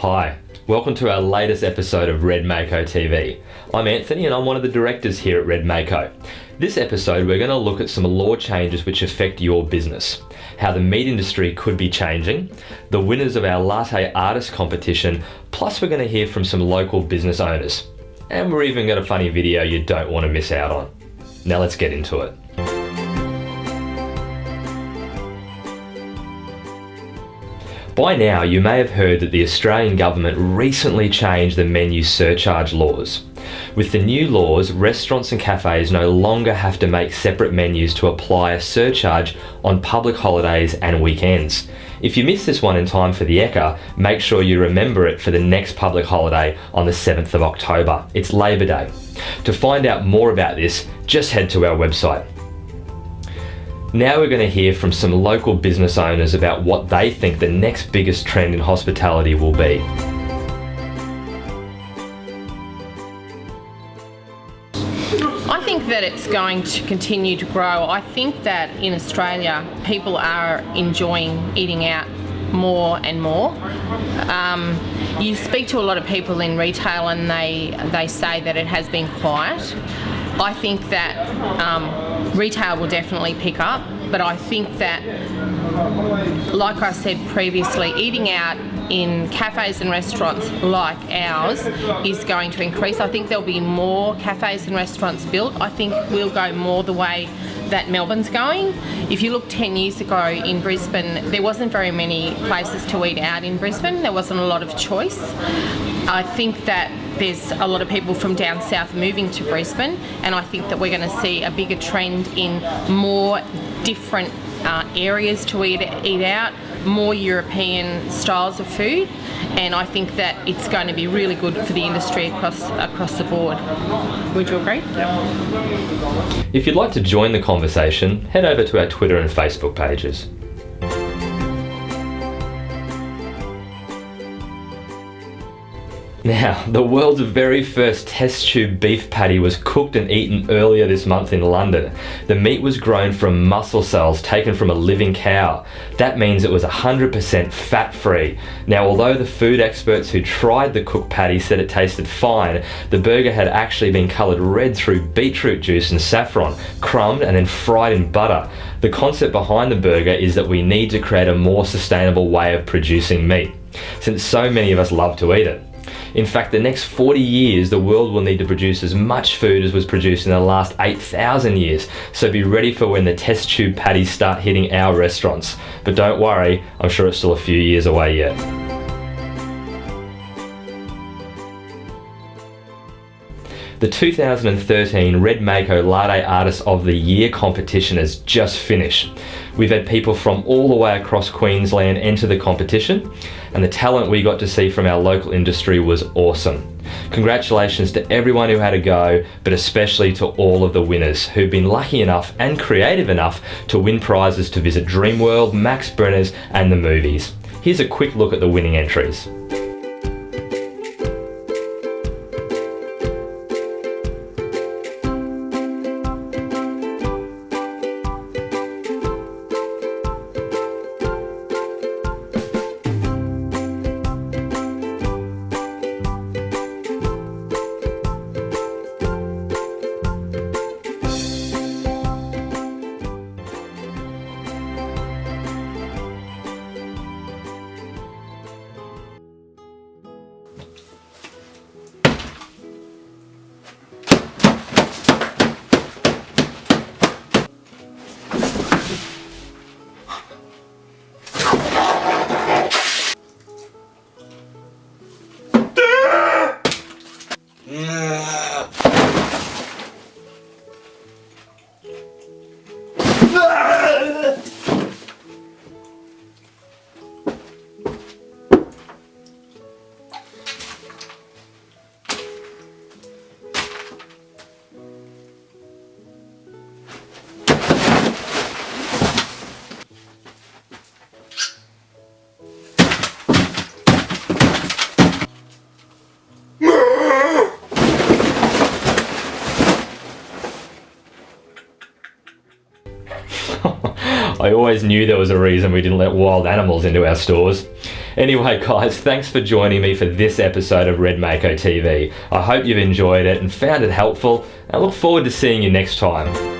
Hi, welcome to our latest episode of Red Mako TV. I'm Anthony and I'm one of the directors here at Red Mako. This episode we're going to look at some law changes which affect your business, how the meat industry could be changing, the winners of our latte artist competition, plus we're going to hear from some local business owners. And we're even got a funny video you don't want to miss out on. Now let's get into it. By now, you may have heard that the Australian government recently changed the menu surcharge laws. With the new laws, restaurants and cafes no longer have to make separate menus to apply a surcharge on public holidays and weekends. If you missed this one in time for the Ekka, make sure you remember it for the next public holiday on the 7th of October. It's Labor Day. To find out more about this, just head to our website. Now we're going to hear from some local business owners about what they think the next biggest trend in hospitality will be. I think that it's going to continue to grow. I think that in Australia, people are enjoying eating out more and more. You speak to a lot of people in retail and they say that it has been quiet. I think that retail will definitely pick up, but I think that, like I said previously, eating out in cafes and restaurants like ours is going to increase. I think there'll be more cafes and restaurants built. I think we'll go more the way that Melbourne's going. If you look 10 years ago in Brisbane, there wasn't very many places to eat out in Brisbane. There wasn't a lot of choice. I think that there's a lot of people from down south moving to Brisbane, and I think that we're going to see a bigger trend in more different areas to eat out, more European styles of food, and I think that it's going to be really good for the industry across the board. Would you agree? Yeah. If you'd like to join the conversation, head over to our Twitter and Facebook pages. Now, the world's very first test tube beef patty was cooked and eaten earlier this month in London. The meat was grown from muscle cells taken from a living cow. That means it was 100% fat-free. Now, although the food experts who tried the cooked patty said it tasted fine, the burger had actually been coloured red through beetroot juice and saffron, crumbed and then fried in butter. The concept behind the burger is that we need to create a more sustainable way of producing meat, since so many of us love to eat it. In fact, the next 40 years, the world will need to produce as much food as was produced in the last 8,000 years. So be ready for when the test tube patties start hitting our restaurants. But don't worry, I'm sure it's still a few years away yet. The 2013 Red Mako Latte Artist of the Year competition has just finished. We've had people from all the way across Queensland enter the competition, and the talent we got to see from our local industry was awesome. Congratulations to everyone who had a go, but especially to all of the winners who've been lucky enough and creative enough to win prizes to visit Dreamworld, Max Brenner's and the movies. Here's a quick look at the winning entries. I always knew there was a reason we didn't let wild animals into our stores. Anyway, guys, thanks for joining me for this episode of Red Mako TV. I hope you've enjoyed it and found it helpful. I look forward to seeing you next time.